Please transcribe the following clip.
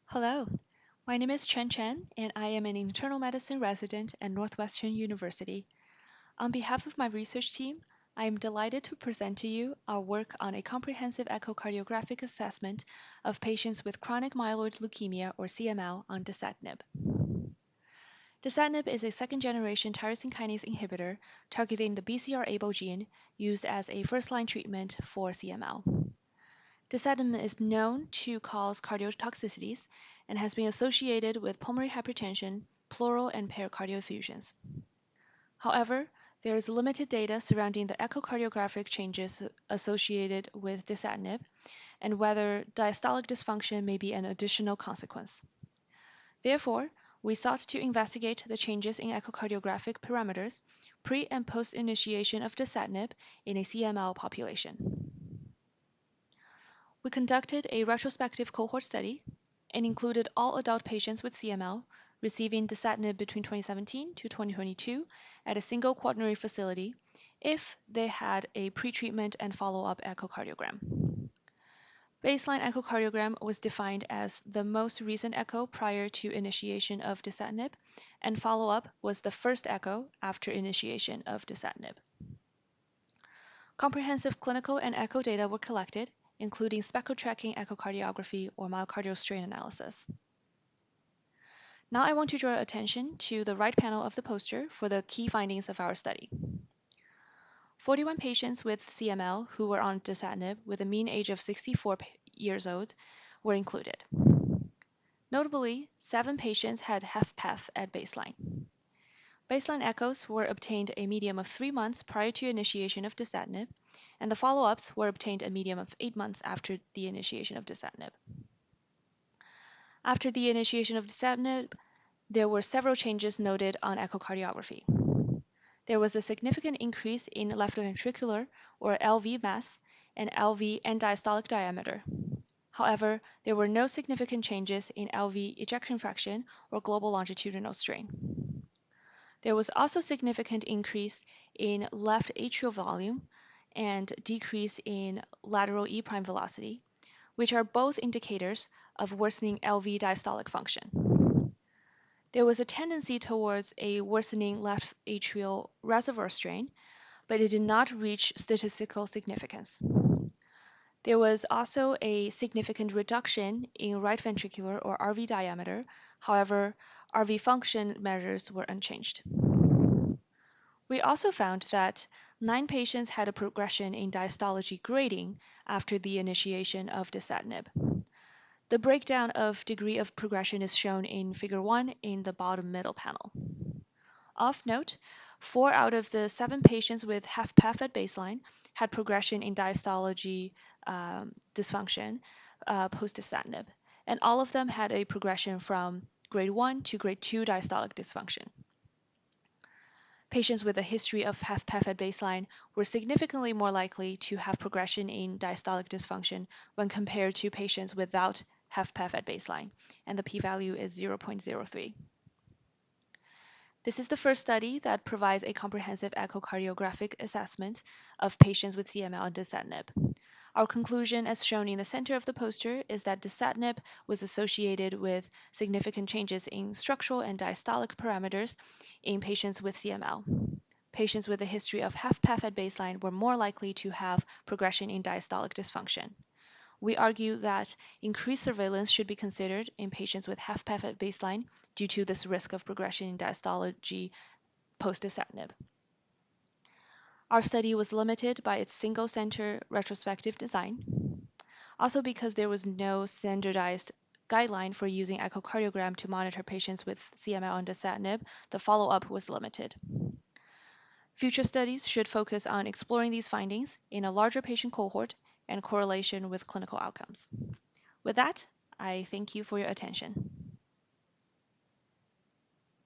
Hello, my name is Chen Chen, and I am an internal medicine resident at Northwestern University. On behalf of my research team, I am delighted to present to you our work on a comprehensive echocardiographic assessment of patients with chronic myeloid leukemia or CML on Dasatinib. Dasatinib is a second-generation tyrosine kinase inhibitor targeting the BCR-ABL gene used as a first-line treatment for CML. Dasatinib is known to cause cardiotoxicities and has been associated with pulmonary hypertension, pleural and pericardial effusions. However, there is limited data surrounding the echocardiographic changes associated with dasatinib and whether diastolic dysfunction may be an additional consequence. Therefore, we sought to investigate the changes in echocardiographic parameters pre and post initiation of dasatinib in a CML population. We conducted a retrospective cohort study and included all adult patients with CML receiving dasatinib between 2017 to 2022 at a single quaternary facility if they had a pretreatment and follow-up echocardiogram. Baseline echocardiogram was defined as the most recent echo prior to initiation of dasatinib, and follow-up was the first echo after initiation of dasatinib. Comprehensive clinical and echo data were collected, including spectral tracking echocardiography or myocardial strain analysis. Now I want to draw attention to the right panel of the poster for the key findings of our study. 41 patients with CML who were on dasatinib with a mean age of 64 years old were included. Notably, 7 patients had HFpEF at baseline. Baseline echoes were obtained a median of 3 months prior to initiation of dasatinib, and the follow-ups were obtained a median of 8 months after the initiation of dasatinib. After the initiation of dasatinib, there were several changes noted on echocardiography. There was a significant increase in left ventricular or LV mass and LV end diastolic diameter. However, there were no significant changes in LV ejection fraction or global longitudinal strain. There was also significant increase in left atrial volume and decrease in lateral E prime velocity, which are both indicators of worsening LV diastolic function. There was a tendency towards a worsening left atrial reservoir strain, but it did not reach statistical significance. There was also a significant reduction in right ventricular or RV diameter. However, RV function measures were unchanged. We also found that 9 patients had a progression in diastology grading after the initiation of dasatinib. The breakdown of degree of progression is shown in Figure 1 in the bottom middle panel. Of note, 4 out of the 7 patients with HFpEF at baseline had progression in diastology dysfunction post-dasatinib, and all of them had a progression from grade 1 to grade 2 diastolic dysfunction. Patients with a history of HFpEF at baseline were significantly more likely to have progression in diastolic dysfunction when compared to patients without HFpEF at baseline, and the p-value is 0.03. This is the first study that provides a comprehensive echocardiographic assessment of patients with CML and dasatinib. Our conclusion, as shown in the center of the poster, is that dasatinib was associated with significant changes in structural and diastolic parameters in patients with CML. Patients with a history of HFpEF at baseline were more likely to have progression in diastolic dysfunction. We argue that increased surveillance should be considered in patients with HFpEF at baseline due to this risk of progression in diastology post-dasatinib. Our study was limited by its single-center retrospective design, also because there was no standardized guideline for using echocardiogram to monitor patients with CML and dasatinib. The follow-up was limited. Future studies should focus on exploring these findings in a larger patient cohort and correlation with clinical outcomes. With that, I thank you for your attention.